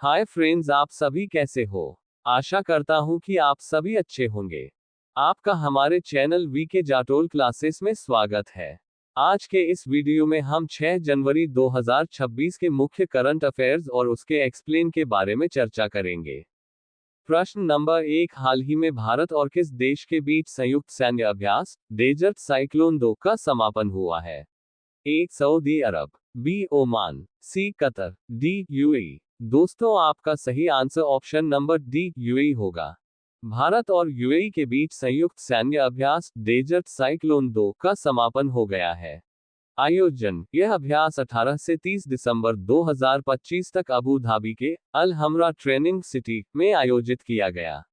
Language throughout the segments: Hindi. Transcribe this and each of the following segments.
हाय फ्रेंड्स, आप सभी कैसे हो। आशा करता हूं कि आप सभी अच्छे होंगे। आपका हमारे चैनल वीके जाटोल क्लासेस में स्वागत है। आज के इस वीडियो में हम 6 जनवरी 2026 के मुख्य करंट अफेयर्स और उसके एक्सप्लेन के बारे में चर्चा करेंगे। प्रश्न नंबर 1, हाल ही में भारत और किस देश के बीच संयुक्त सैन्य अभ्यास डेजर्ट साइक्लोन 2 का समापन हुआ है? ए सऊदी अरब, बी ओमान, सी कतर, डी यूएई। दोस्तों, आपका सही answer option number D UAE होगा। भारत और यूएई के बीच संयुक्त सैन्य अभ्यास डेजर्ट साइक्लोन 2 का समापन हो गया है। आयोजन: यह अभ्यास 18 से 30 दिसंबर 2025 तक अबू धाबी के अल हमरा ट्रेनिंग सिटी में आयोजित किया गया।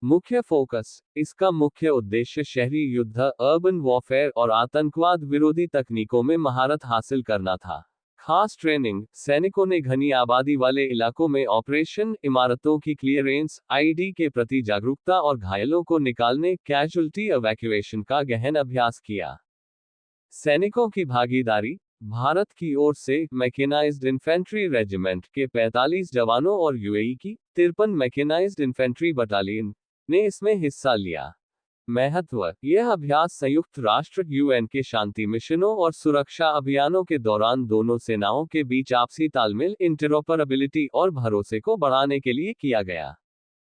मुख्य फोकस: इसका मुख्य उद्देश्य शहरी युद्ध, अर्बन वॉरफेयर और आतंकवाद विरोधी तकनीकों में महारत हासिल करना था। खास ट्रेनिंग: सैनिकों ने घनी आबादी वाले इलाकों में ऑपरेशन, इमारतों की क्लियरेंस, आईडी के प्रति जागरूकता और घायलों को निकालने कैजुअल्टी इवैक्यूएशन का गहन अभ्यास किया। सैनिकों की भागीदारी: भारत की ओर से मैकेनाइज्ड इन्फेंट्री रेजिमेंट के 45 जवानों और यूएई की 53 मैकेनाइज्ड इन्फेंट्री बटालियन ने इसमें हिस्सा लिया। महत्व: यह अभ्यास संयुक्त राष्ट्र यूएन के शांति मिशनों और सुरक्षा अभियानों के दौरान दोनों सेनाओं के बीच आपसी तालमेल, इंटरऑपरेबिलिटी और भरोसे को बढ़ाने के लिए किया गया।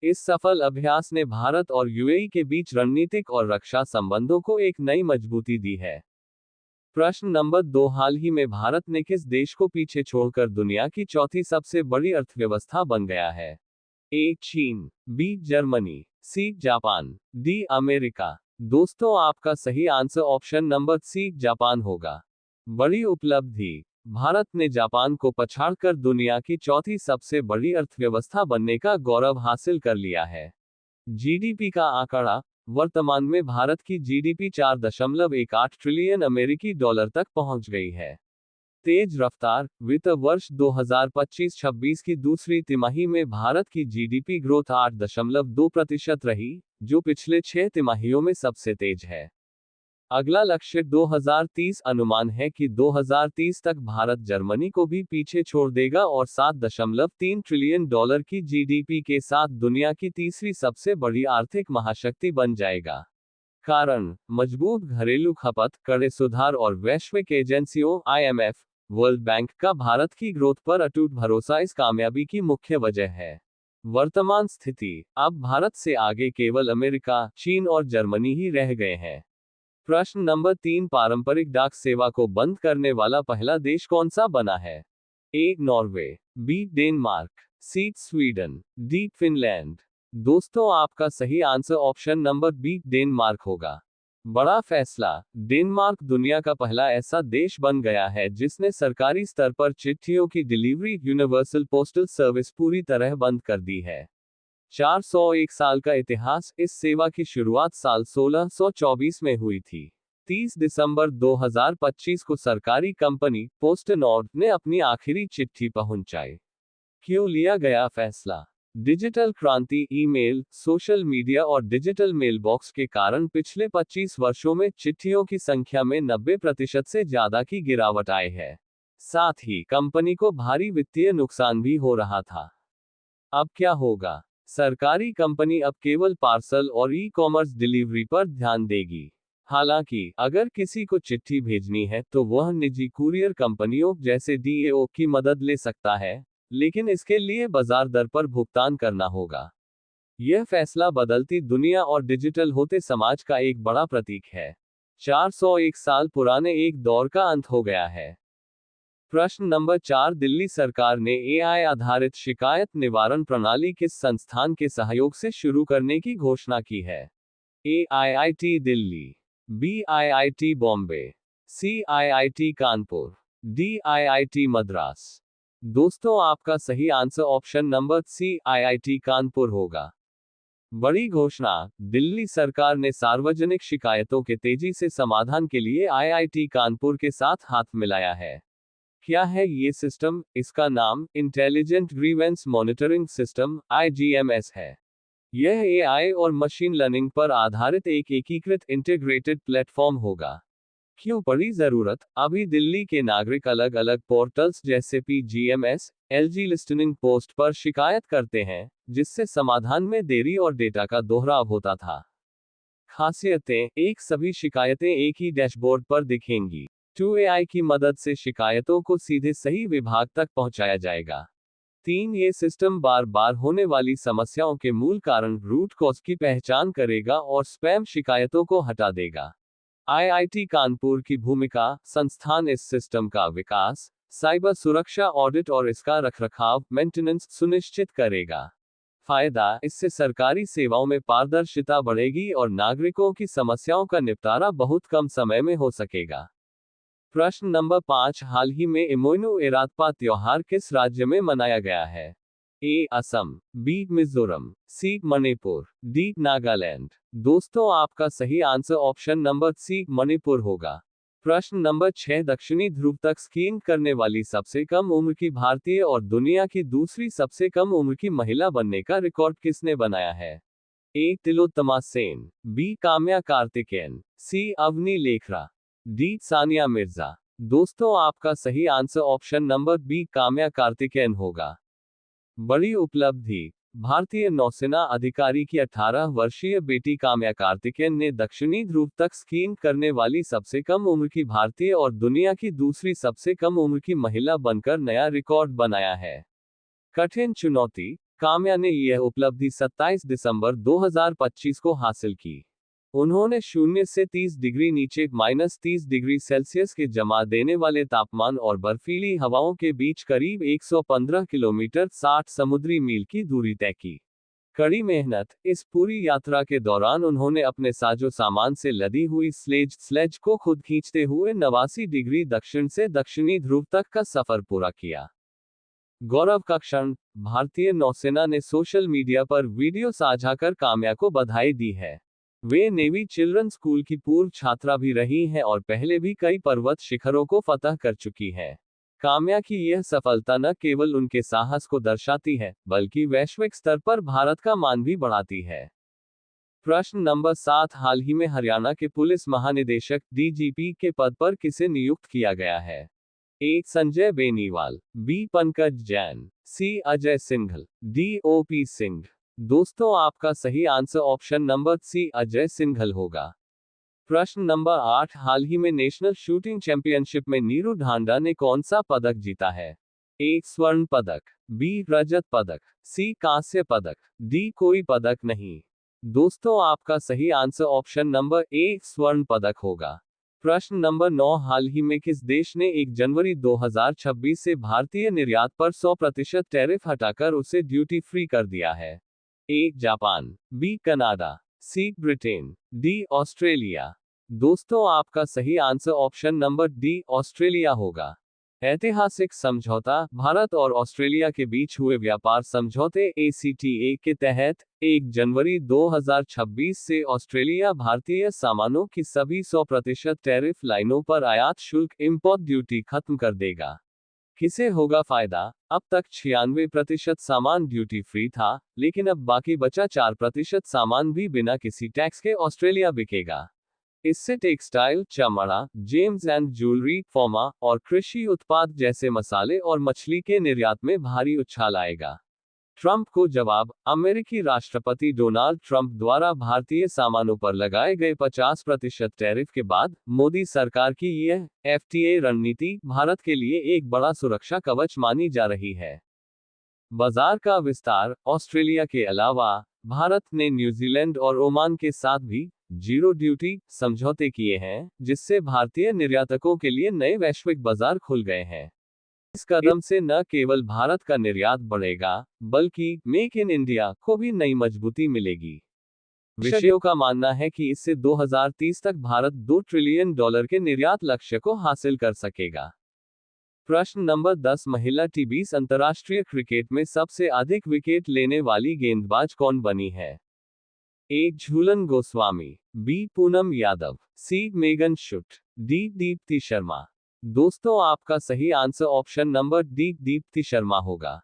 इस सफल अभ्यास ने भारत और यूएई के बीच रणनीतिक और रक्षा संबंधों को एक नई मजबूती दी है। प्रश्न नंबर 2, हाल ही में भारत ने किस देश को पीछे छोड़कर दुनिया की चौथी सबसे बड़ी अर्थव्यवस्था बन गया है? ए चीन, B Germany, C Japan, D America. दोस्तों, आपका सही answer option number C Japan होगा। बड़ी उपलब्धि: भारत ने जापान को पछाड़कर दुनिया की चौथी सबसे बड़ी अर्थव्यवस्था बनने का गौरव हासिल कर लिया है। जीडीपी का आंकड़ा: वर्तमान में भारत की जीडीपी 4.18 ट्रिलियन अमेरिकी डॉलर तक पहुंच गई है। तेज रफ्तार: वित्त वर्ष 2025-26 की दूसरी तिमाही में भारत की जीडीपी ग्रोथ 8.2% रही, जो पिछले 6 तिमाहियों में सबसे तेज है। अगला लक्ष्य 2030 अनुमान है कि 2030 तक भारत जर्मनी को भी पीछे छोड़ देगा और 7.3 ट्रिलियन डॉलर की जीडीपी के साथ दुनिया की तीसरी सबसे बड़ी आर्थिक महाशक्ति बन जाएगा। कारण: मजबूत घरेलू खपत, कड़े सुधार और वैश्विक एजेंसियों आईएमएफ, वर्ल्ड बैंक का भारत की ग्रोथ पर अटूट भरोसा इस कामयाबी की मुख्य वजह है। वर्तमान स्थिति: अब भारत से आगे केवल अमेरिका, चीन और जर्मनी ही रह गए हैं। प्रश्न नंबर 3, पारंपरिक डाक सेवा को बंद करने वाला पहला देश कौन सा बना है? A Norway, B Denmark, C Sweden, D Finland. दोस्तों, आपका सही answer option number B Denmark होगा। बड़ा फैसला: डेनमार्क दुनिया का पहला ऐसा देश बन गया है जिसने सरकारी स्तर पर चिट्ठियों की डिलीवरी यूनिवर्सल पोस्टल सर्विस पूरी तरह बंद कर दी है। 401 साल का इतिहास: इस सेवा की शुरुआत साल 1624 में हुई थी। 30 दिसंबर 2025 को सरकारी कंपनी पोस्टनॉर्ड ने अपनी आखिरी चिट्ठी पहुंचाई। क्यों लिया गया फैसला? डिजिटल क्रांति, ईमेल, सोशल मीडिया और डिजिटल मेलबॉक्स के कारण पिछले 25 वर्षों में चिट्ठियों की संख्या में 90% से ज्यादा की गिरावट आई है। साथ ही कंपनी को भारी वित्तीय नुकसान भी हो रहा था। अब क्या होगा? सरकारी कंपनी अब केवल पार्सल और ई-कॉमर्स डिलीवरी पर ध्यान देगी। हालांकि अगर किसी को चिट्ठी भेजनी है तो वह निजी कुरियर कंपनियों जैसे डीएओ की मदद ले सकता है, लेकिन इसके लिए बाजार दर पर भुगतान करना होगा। यह फैसला बदलती दुनिया और डिजिटल होते समाज का एक बड़ा प्रतीक है। 401 साल पुराने एक दौर का अंत हो गया है। प्रश्न नंबर 4, दिल्ली सरकार ने एआई आधारित शिकायत निवारण प्रणाली किस संस्थान के सहयोग से शुरू करने की घोषणा की है? A IIT Delhi, B IIT Bombay, C IIT Kanpur, D IIT Madras. दोस्तों, आपका सही answer option number C IIT Kanpur होगा। बड़ी घोषणा: दिल्ली सरकार ने सार्वजनिक शिकायतों के तेजी से समाधान के लिए आईआईटी कानपुर के साथ हाथ मिलाया है। क्या है ये सिस्टम? इसका नाम intelligent grievance monitoring system (IGMS) है। यह एआई और मशीन लर्निंग पर आधारित एक एकीकृत इंटीग्रेटेड प्लेटफॉर्म होगा। क्यों पड़ी जरूरत? अभी दिल्ली के नागरिक अलग अलग पोर्टल्स जैसे पीजीएमएस, एलजी लिस्टनिंग पोस्ट पर शिकायत करते हैं, जिससे समाधान में देरी और डेटा का दोहराव होता था। खासियतें: एक, सभी शिकायतें एक ही डैशबोर्ड पर दिखेंगी। 2, एआई की मदद से शिकायतों को सीधे सही विभाग तक पहुंचाया जाएगा। 3, ये सिस्टम बार बार होने वाली समस्याओं के मूल कारण रूट कॉज की पहचान करेगा और स्पैम शिकायतों को हटा देगा। आईआईटी कानपुर की भूमिका: संस्थान इस सिस्टम का विकास, साइबर सुरक्षा ऑडिट और इसका रखरखाव मेंटेनेंस सुनिश्चित करेगा। फायदा: इससे सरकारी सेवाओं में पारदर्शिता बढ़ेगी और नागरिकों की समस्याओं का निपटारा बहुत कम समय में हो सकेगा। प्रश्न नंबर 5, हाल ही में इमोइनु इरादपा त्योहार किस राज्य में मनाया गया है? A. Assam, B. Mizoram, C. Manipur, D. Nagaland. दोस्तों, आपका सही answer option number C Manipur होगा। प्रश्न नंबर 6, दक्षिणी ध्रुव तक स्कीइंग करने वाली सबसे कम उम्र की भारतीय और दुनिया की दूसरी सबसे कम उम्र की महिला बनने का रिकॉर्ड किसने बनाया है? A. Tilottama Sen, B. Kamya Karthikeyan, C. Avani Lekhara, D. Sania Mirza. दोस्तों, आपका सही answer option number B Kamya Karthikeyan होगा। बड़ी उपलब्धि: भारतीय नौसेना अधिकारी की 18 वर्षीय बेटी काम्या कार्तिकेयन ने दक्षिणी ध्रुव तक स्कीइंग करने वाली सबसे कम उम्र की भारतीय और दुनिया की दूसरी सबसे कम उम्र की महिला बनकर नया रिकॉर्ड बनाया है। कठिन चुनौती: काम्या ने यह उपलब्धि 27 दिसंबर 2025 को हासिल की। उन्होंने 0 से 30 डिग्री नीचे -30 डिग्री सेल्सियस के जमा देने वाले तापमान और बर्फीली हवाओं के बीच करीब 115 किलोमीटर 60 समुद्री मील की दूरी तय की। कड़ी मेहनत: इस पूरी यात्रा के दौरान उन्होंने अपने साजो सामान से लदी हुई स्लेज को खुद खींचते हुए 89 डिग्री दक्षिण से दक्षिणी ध्रुव तक का सफर पूरा किया। गौरव का क्षण: भारतीय नौसेना ने सोशल मीडिया पर वीडियो साझा कर काम्या को बधाई दी है। वे नेवी चिल्ड्रन स्कूल की पूर्व छात्रा भी रही हैं और पहले भी कई पर्वत शिखरों को फतह कर चुकी हैं। काम्या की यह सफलता न केवल उनके साहस को दर्शाती है, बल्कि वैश्विक स्तर पर भारत का मान भी बढ़ाती है। प्रश्न नंबर 7, हाल ही में हरियाणा के पुलिस महानिदेशक डीजीपी के पद पर किसे नियुक्त किया गया है? A. Sanjay Beniwal, B. Pankaj Jain, C. Ajay Singhal, D. OP Singh. दोस्तों, आपका सही answer option number C Ajay Singhal होगा। प्रश्न नंबर 8, हाल ही में नेशनल शूटिंग चैंपियनशिप में नीरू ढांडा ने कौन सा पदक जीता है? ए. स्वर्ण पदक, बी. रजत पदक, सी. कांस्य पदक, डी. कोई पदक नहीं। दोस्तों, आपका सही आंसर ऑप्शन नंबर ए स्वर्ण पदक होगा। प्रश्न नंबर 9, हाल ही में किस देश ने 1 जनवरी 2026 से भारतीय निर्यात पर 100% टैरिफ हटाकर उसे ड्यूटी फ्री कर दिया है? A. Japan, B. Canada, C. Britain, D. Australia. दोस्तों, आपका सही answer option number D Australia होगा। ऐतिहासिक समझौता: भारत और ऑस्ट्रेलिया के बीच हुए व्यापार समझौते ACTA के तहत 1 जनवरी 2026 से ऑस्ट्रेलिया भारतीय सामानों की सभी 100% टैरिफ लाइनों पर आयात शुल्क इंपोर्ट ड्यूटी खत्म कर देगा। किसे होगा फायदा? अब तक 96% सामान ड्यूटी फ्री था, लेकिन अब बाकी बचा 4% सामान भी बिना किसी टैक्स के ऑस्ट्रेलिया बिकेगा। इससे टेक्सटाइल, चमड़ा, जेम्स एंड ज्वेलरी, फार्मा और कृषि उत्पाद जैसे मसाले और मछली के निर्यात में भारी उछाल आएगा। ट्रंप को जवाब: अमेरिकी राष्ट्रपति डोनाल्ड ट्रंप द्वारा भारतीय सामानों पर लगाए गए 50% टैरिफ के बाद मोदी सरकार की यह FTA रणनीति भारत के लिए एक बड़ा सुरक्षा कवच मानी जा रही है। बाजार का विस्तार: ऑस्ट्रेलिया के अलावा भारत ने न्यूजीलैंड और ओमान के साथ भी जीरो ड्यूटी समझौते किए हैं, जिससे भारतीय निर्यातकों के लिए नए वैश्विक बाजार खुल गए हैं। इस कदम से न केवल भारत का निर्यात बढ़ेगा, बल्कि मेक इन इंडिया को भी नई मजबूती मिलेगी। विशेषज्ञों का मानना है कि इससे 2030 तक भारत $2 ट्रिलियन के निर्यात लक्ष्य को हासिल कर सकेगा। प्रश्न नंबर 10, महिला T20 अंतर्राष्ट्रीय क्रिकेट में सबसे अधिक विकेट लेने वाली गेंदबाज कौन बनी है? A. Jhulan Goswami, B. Poonam Yadav, C. Megan Schutt, D. Deepti Sharma. दोस्तों, आपका सही answer option number D Deepti Sharma होगा।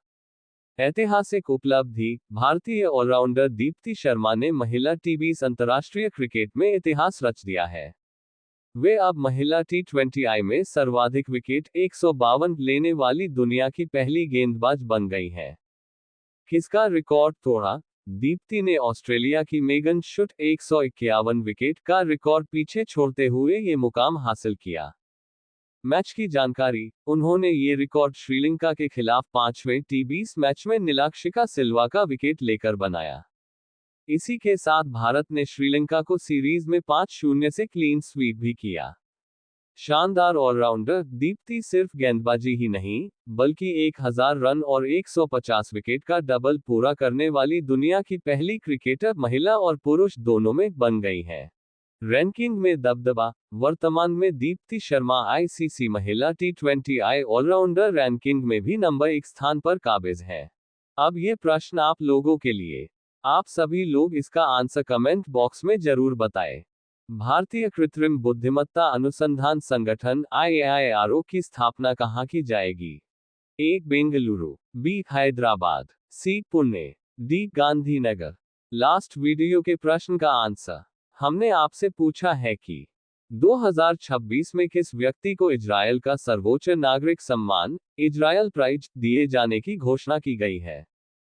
ऐतिहासिक उपलब्धि: भारतीय ऑलराउंडर दीप्ति शर्मा ने महिला T20 अंतर्राष्ट्रीय क्रिकेट में इतिहास रच दिया है। वे अब महिला T20I में सर्वाधिक विकेट 152 लेने वाली दुनिया की पहली गेंदबाज बन गई हैं। किसका रिकॉर्ड तोड़ा? दीप्ति ने ऑस्ट्रेलिया की मेगन शुट 151 विकेट का रिकॉर्ड पीछे छोड़ते हुए ये मुकाम हासिल किया। मैच की जानकारी, उन्होंने ये रिकॉर्ड श्रीलंका के खिलाफ 5वें T20 मैच में नीलाक्षिका सिल्वा का विकेट लेकर बनाया। इसी के साथ भारत ने श्रीलंका को सीरीज में 5-0 से क्लीन स्वीप भी किया। शानदार ऑलराउंडर दीप्ति सिर्फ गेंदबाजी ही नहीं, बल्कि 1000 रन और 150 विकेट का डबल पूरा करने वाली दुनिया की पहली क्रिकेटर महिला और पुरुष दोनों में बन गई हैं। रैंकिंग में दबदबा, वर्तमान में दीप्ति शर्मा आईसीसी महिला T20I ऑलराउंडर रैंकिंग में भी नंबर 1 स्थान पर काबिज है। अब ये प्रश्न आप लोगों के लिए, आप सभी लोग इसका आंसर कमेंट बॉक्स में जरूर बताएं। भारतीय कृत्रिम बुद्धिमत्ता अनुसंधान संगठन IAIRO की स्थापना कहाँ की जाएगी? A. Bengaluru, B. Hyderabad, C. Pune, D. Gandhinagar. Last video के प्रश्न का आंसर हमने आपसे पूछा है कि 2026 में किस व्यक्ति को इजरायल का सर्वोच्च नागरिक सम्मान, इजरायल प्राइज, दिए जाने की घोषणा की गई है?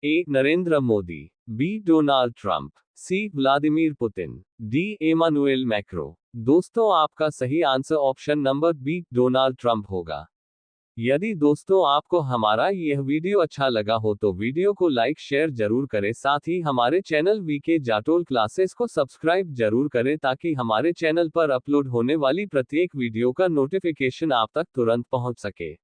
A. Narendra Modi, B. Donald Trump, C. Vladimir Putin, D. Emmanuel macro. दोस्तों, आपका सही answer option number B. Donald Trump होगा। यदि दोस्तों आपको हमारा यह वीडियो अच्छा लगा हो तो वीडियो को लाइक शेयर जरूर करें, साथ ही हमारे चैनल वीके जाटोल क्लासेस को सब्सक्राइब जरूर करें ताकि हमारे चैनल पर अपलोड होने वाली प्रत्येक वीडियो का नोटिफिकेशन आप तक तुरंत पहुंच सके।